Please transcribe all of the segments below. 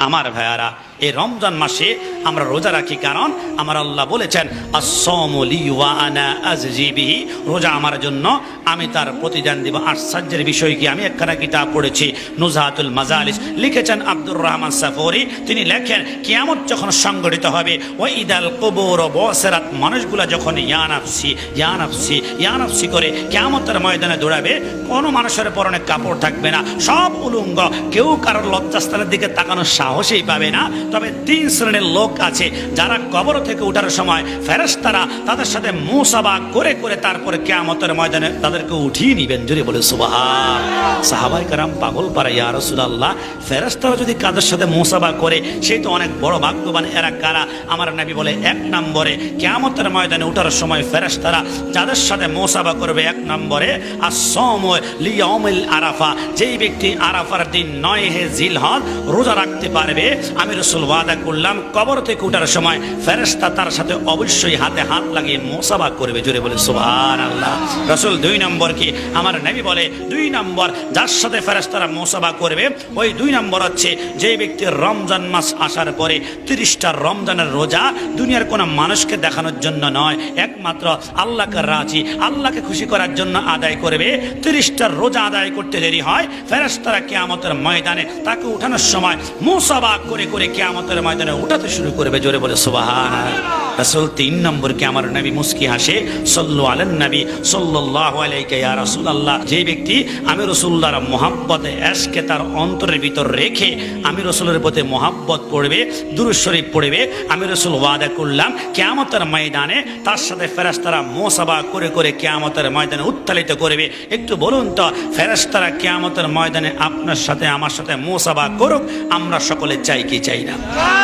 আমার ভাইয়ারা, এই রমজান মাসে আমরা রোজা রাখি কারণ আমার আল্লাহ বলেছেন আস-সাওমু লি ওয়া আনা আজজি বিহি, রোজা আমার জন্য, আমি তার প্রতিদান দিব। আশ্চর্যের বিষয় কি, আমি একখানা কিতাব পড়েছি নুজহাতুল মাজালিস, লিখেছেন আব্দুর রহমান সাফরি। তিনি লেখেন কিয়ামত যখন সংগঠিত হবে, ওয়া ইদাল কুবুর বুসিরাত, মানুষগুলা যখন ইয়া নাফসি ইয়া নাফসি ইয়া নাফসি করে কিয়ামতের ময়দানে দৌড়াবে, কোনো মানুষের পরনে কাপড় থাকবে না, সব উলঙ্গ, কেউ কারোর লজ্জাস্থানের দিকে তাকানোর সাহসই পাবে না। তবে তিন শ্রেণীর লোক আছে যারা কবর থেকে ওঠার সময় ফেরেশতারা তাদের সাথে মুসাফা করে করে তারপরে কিয়ামতের ময়দানে তাদেরকে উঠিয়ে নিবেন। জোরে বলে সুবহান। সাহাবায়ে কেরাম পাগল পারে, ইয়া রাসূলুল্লাহ, ফেরেশতারা যদি কাদের সাথে মুসাফা করে সেই তো অনেক বড় ভাগ্যবান। এরা কারা? আমার নবী বলে, এক নম্বরে কিয়ামতের ময়দানে ওঠার সময় ফেরেশতারা যাদের সাথে মুসাফা করবে, এক নম্বরে আস-সাওমু লিয়াউমিল আরাফা, যেই ব্যক্তি আরাফার দিন 9 জিলহজ রোজা রাখতে পারবে, আমি রাসূল ওয়াদা করলাম কবর থেকে ওঠার সময় ফেরেশতা তার সাথে অবশ্যই হাতে হাত লাগিয়ে মুসাফা করবে। জোরে বলে সুবহানাল্লাহ। রাসূল 2 নম্বর কি, আমার নবী বলে 2 নম্বর যার সাথে ফেরেশতারা মুসাফা করবে, ওই 2 নম্বর হচ্ছে যে ব্যক্তি রমজান মাস আসার পরে 30টা রমজানের রোজা দুনিয়ার কোনো মানুষকে দেখানোর জন্য নয়, একমাত্র আল্লাহকে রাজি, আল্লাহকে খুশি করার জন্য আদায় করবে। 30টা রোজা আদায় করতে দেরি হয়, ফেরেশতারা কিয়ামতের ময়দানে তাকে উঠানোর সময় মুসাফা করে করে কিয়ামতের ময়দানে উঠাতে শুরু করবে। জোরে বলে সুবহানাল্লাহ। রাসূল 3 নম্বর কি, আমার নবী মুস্কি হাসে, সাল্লু আলান নবী সাল্লাল্লাহু আলাইহি ইয়া রাসূলুল্লাহ, যে ব্যক্তি আমি রাসূলুল্লাহর মহব্বতে এশকে তার অন্তরের ভিতর রেখে আমি রাসূলের প্রতি মহব্বত পড়বে, দুরূদ শরীফ পড়বে, আমি রাসূল ওয়াদা করলাম কিয়ামতের ময়দানে তার সাথে ফেরেশতারা মুসাফা করে করে কিয়ামতের ময়দানে উত্তোলিত করবে। একটু বলুন তো, ফেরেশতারা কিয়ামতের ময়দানে আপনার সাথে আমার সাথে মুসাফা করুক, আমরা সকলে চাই কি চাই না?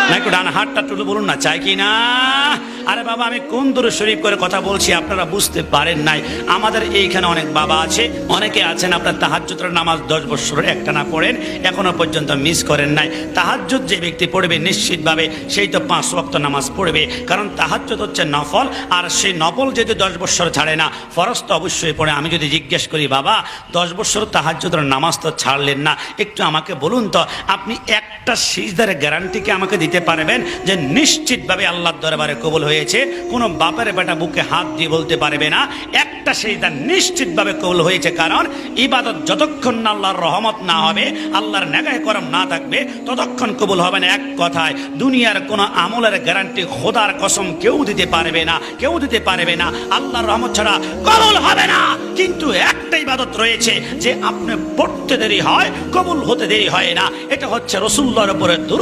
না একটু ডান হাতটা তুলে বলুন না, চাই কি না? আরে বাবা, আমি কোন দুরূদ শরীফ করে কথা বলছি আপনারা বুঝতে পারেন নাই। আমাদের এইখানে অনেক বাবা আছে, অনেকে আছেন আপনার তাহাজ্জুদের নামাজ 10 বছরের একটানা পড়েন, এখনো পর্যন্ত মিস করেন নাই। তাহাজ্জুদ যে ব্যক্তি পড়বে নিশ্চিতভাবে সেই তো 5 ওয়াক্ত নামাজ পড়বে, কারণ তাহাজ্জুদ হচ্ছে নফল, আর সেই নফল যদি 10 বছর ছাড়ে না, ফরজ তো অবশ্যই পড়ে। আমি যদি জিজ্ঞেস করি, বাবা 10 বছর তাহাজ্জুদের নামাজ তো ছাড়লেন না, একটু আমাকে বলুন তো, আপনি একটা সিজদার গ্যারান্টিকে আমাকে দিতে পারবেন যে নিশ্চিতভাবে আল্লাহর দরবারে কবুল হয়েছে? কোনো বাপের বেটা বুকে হাত দিয়ে বলতে পারবে না একটা সিজদা নিশ্চিতভাবে কবুল হয়েছে। কারণ ইবাদত যতক্ষণ না আল্লাহর রহমত না হবে, আল্লাহর নেগাহে করম না থাকবে, ততক্ষণ কবুল হবে না। এক কথায় দুনিয়ার কোনো আমলের গ্যারান্টি খোদার কসম কেউ দিতে পারবে না, কেউ দিতে পারবে না, আল্লাহর রহমত ছাড়া কবুল হবে না। কিন্তু একটা ইবাদত রয়েছে যে আপনি পড়তে দেরি হয়, কবুল হতে দেরি হয় না, এটা হচ্ছে রাসূলুল্লাহর উপরে